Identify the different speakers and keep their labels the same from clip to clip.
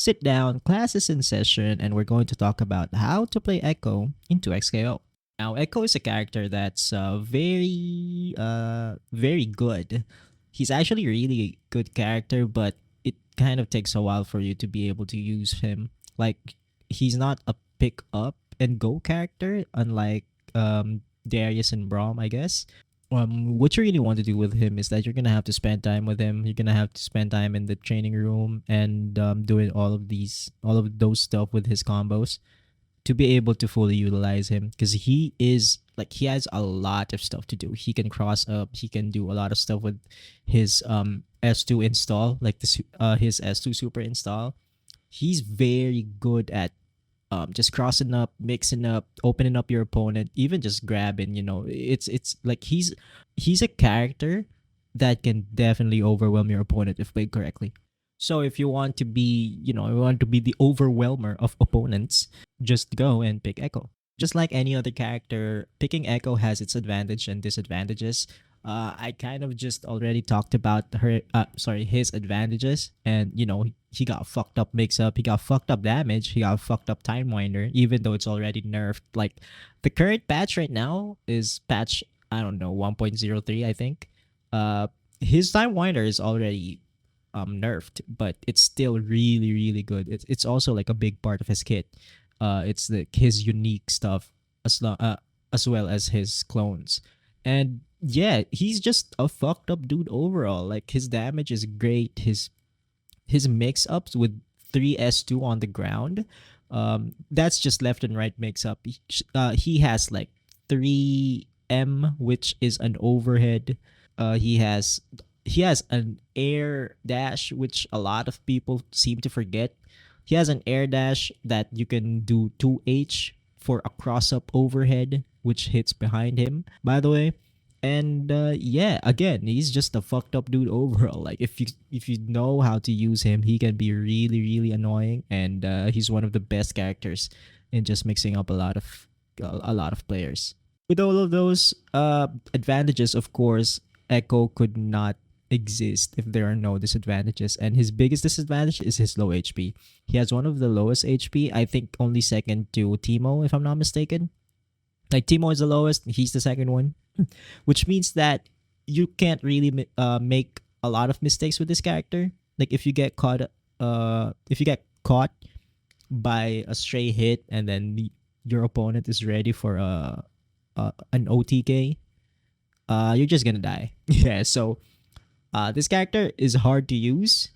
Speaker 1: Sit down, class is in session, and we're going to talk about how to play Ekko into XKO. Now, Ekko is a character that's very good. He's actually a really good character, but it kind of takes a while for you to be able to use him. Like, he's not a pick up and go character, unlike Darius and Braum, I guess. What you really want to do with him is that you're gonna have to spend time with him. You're gonna have to spend time in the training room and doing all of those stuff with his combos to be able to fully utilize him, because he has a lot of stuff to do. He can cross up. He can do a lot of stuff with his S2 install, like his S2 super install. He's very good at just crossing up, mixing up, opening up your opponent, even just grabbing. It's like he's a character that can definitely overwhelm your opponent if played correctly. So if you want to be, you want to be the overwhelmer of opponents, just go and pick Ekko. Just like any other character, picking Ekko has its advantage and disadvantages. I kind of just already talked about his advantages, and he got fucked up mix up, he got fucked up damage, he got fucked up time winder, even though it's already nerfed. Like the current patch right now is patch, I don't know, 1.03, I think. His time winder is already nerfed, but it's still really really good. It's also like a big part of his kit. It's his unique stuff as well as his clones. And yeah, he's just a fucked up dude overall. Like his damage is great. His mix ups with 3S2 on the ground, that's just left and right mix up. He has like 3M, which is an overhead. He has an air dash, which a lot of people seem to forget. He has an air dash that you can do 2H for a cross up overhead, which hits behind him, by the way. And yeah, again, he's just a fucked up dude overall. Like if you know how to use him, he can be really really annoying, and he's one of the best characters in just mixing up a lot of players. With all of those advantages, of course, Ekko could not exist if there are no disadvantages. And his biggest disadvantage is his low HP. He has one of the lowest HP, I think only second to Timo, if I'm not mistaken. Like Timo is the lowest, he's the second one, which means that you can't really make a lot of mistakes with this character. Like if you get caught by a stray hit and then your opponent is ready for an OTK, you're just gonna die. Yeah, so this character is hard to use,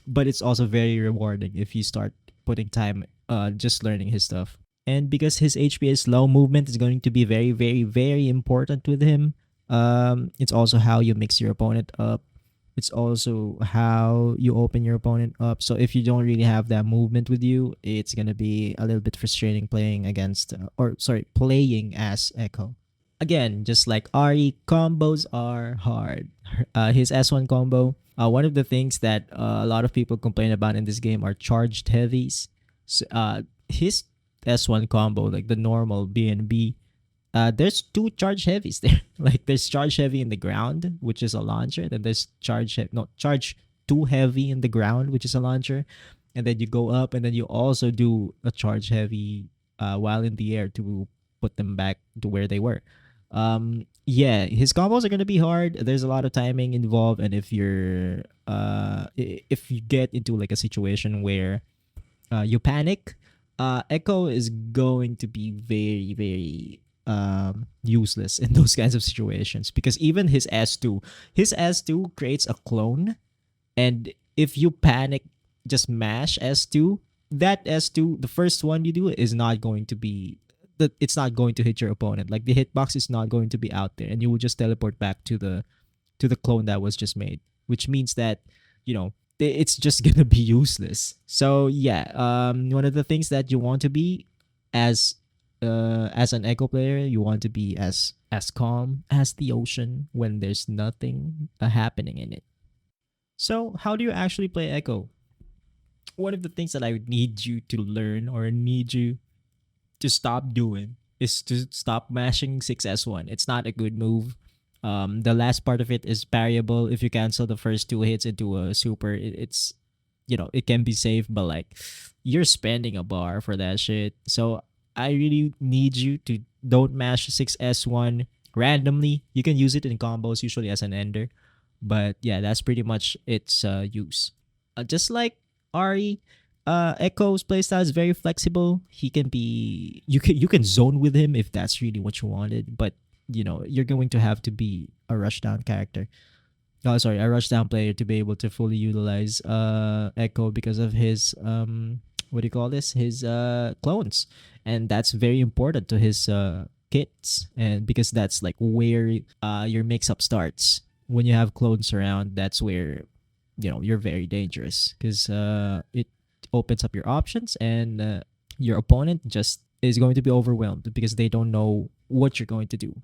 Speaker 1: but it's also very rewarding if you start putting time just learning his stuff. And because his HP is low, movement is going to be very, very, very important with him. It's also how you mix your opponent up. It's also how you open your opponent up. So if you don't really have that movement with you, it's gonna be a little bit frustrating playing playing as Ekko. Again, just like Ari, combos are hard. His S1 combo, one of the things that a lot of people complain about in this game are charged heavies. So, his S1 combo, like the normal BNB, there's two charge heavies there. Like there's charge heavy in the ground, which is a launcher. Then there's charge two heavy in the ground, which is a launcher. And then you go up, and then you also do a charge heavy while in the air to put them back to where they were. Yeah, his combos are gonna be hard. There's a lot of timing involved, and if you get into like a situation where you panic, Ekko is going to be very very useless in those kinds of situations, because even his S2 creates a clone, and if you panic, just mash S2. That S2, the first one you do, is not going to be that it's not going to hit your opponent. Like the hitbox is not going to be out there, and you will just teleport back to the clone that was just made, which means that it's just gonna be useless. So yeah, one of the things that you want to be as an Ekko player, you want to be as calm as the ocean when there's nothing happening in it. So how do you actually play Ekko? One of the things that I would need you to learn, or need you to stop doing, is to stop mashing 6S1. It's not a good move. The last part of it is variable. If you cancel the first two hits into a super, it's it can be safe, but like you're spending a bar for that shit. So I really need you to don't mash 6S1 randomly. You can use it in combos usually as an ender. But yeah, that's pretty much its use. Just like Ari, Ekko's playstyle is very flexible. He can be you can zone with him if that's really what you wanted, but you're going to have to be a rushdown character. Oh, sorry, a rushdown player to be able to fully utilize Ekko because of his what do you call this? His clones, and that's very important to his kits, and because that's like where your mix up starts. When you have clones around, that's where you're very dangerous because it opens up your options, and your opponent just is going to be overwhelmed because they don't know what you're going to do.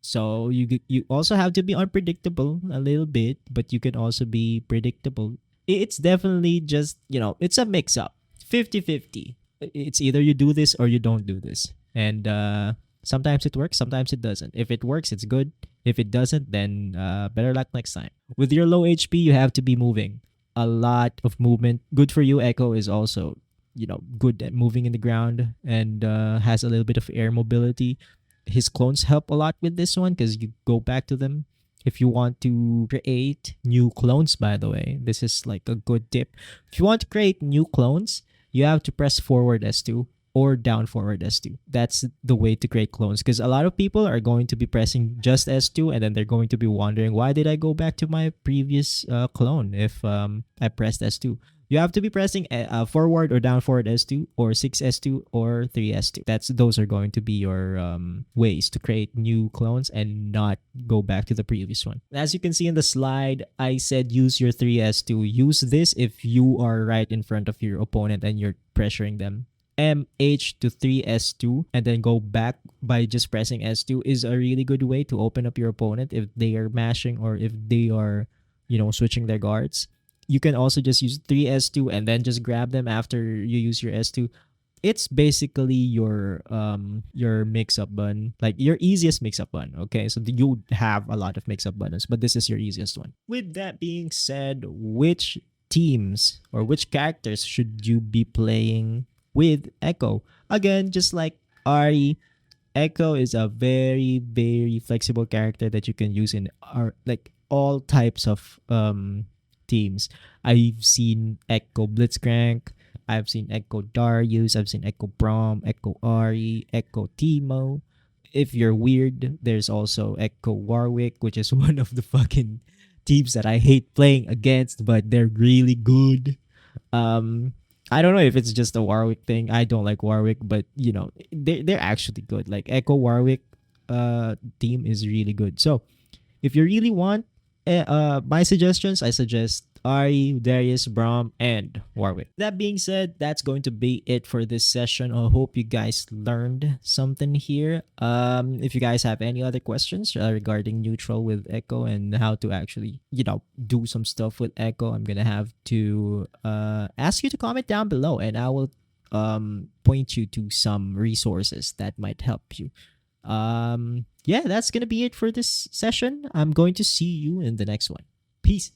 Speaker 1: So you also have to be unpredictable a little bit, but you can also be predictable. It's definitely just, it's a mix up. 50-50. It's either you do this or you don't do this. And sometimes it works, sometimes it doesn't. If it works, it's good. If it doesn't, then better luck next time. With your low HP, you have to be moving. A lot of movement. Good for you. Ekko is also, good at moving in the ground and has a little bit of air mobility. His clones help a lot with this one because you go back to them. If you want to create new clones, by the way, this is like a good tip. If you want to create new clones, you have to press forward S2 or down forward S2. That's the way to create clones because a lot of people are going to be pressing just S2 and then they're going to be wondering, why did I go back to my previous clone if I pressed S2? You have to be pressing forward or down forward S2 or 6S2 or 3S2. Those are going to be your ways to create new clones and not go back to the previous one. As you can see in the slide, I said use your 3S2. Use this if you are right in front of your opponent and you're pressuring them. MH to 3S2 and then go back by just pressing S2 is a really good way to open up your opponent if they are mashing or if they are, switching their guards. You can also just use 3S2 and then just grab them after you use your S2. It's basically your mix-up button, like your easiest mix-up button, okay? So you have a lot of mix-up buttons, but this is your easiest one. With that being said, which teams or which characters should you be playing with Ekko? Again, just like Ari, Ekko is a very, very flexible character that you can use in like all types of teams. I've seen Ekko Blitzcrank, I've seen Ekko Darius, I've seen Ekko Braum, Ekko Ari, Ekko Timo. If you're weird, there's also Ekko Warwick, which is one of the fucking teams that I hate playing against, but they're really good. I don't know if it's just a Warwick thing. I don't like Warwick, but they're actually good. Like Ekko Warwick team is really good. So if you really want my suggestions, I suggest Ari, Darius, Braum, and Warwick. That being said, that's going to be it for this session. I hope you guys learned something here. If you guys have any other questions regarding neutral with Ekko and how to actually, do some stuff with Ekko, I'm gonna have to ask you to comment down below, and I will point you to some resources that might help you. Yeah, that's gonna be it for this session. I'm going to see you in the next one. Peace.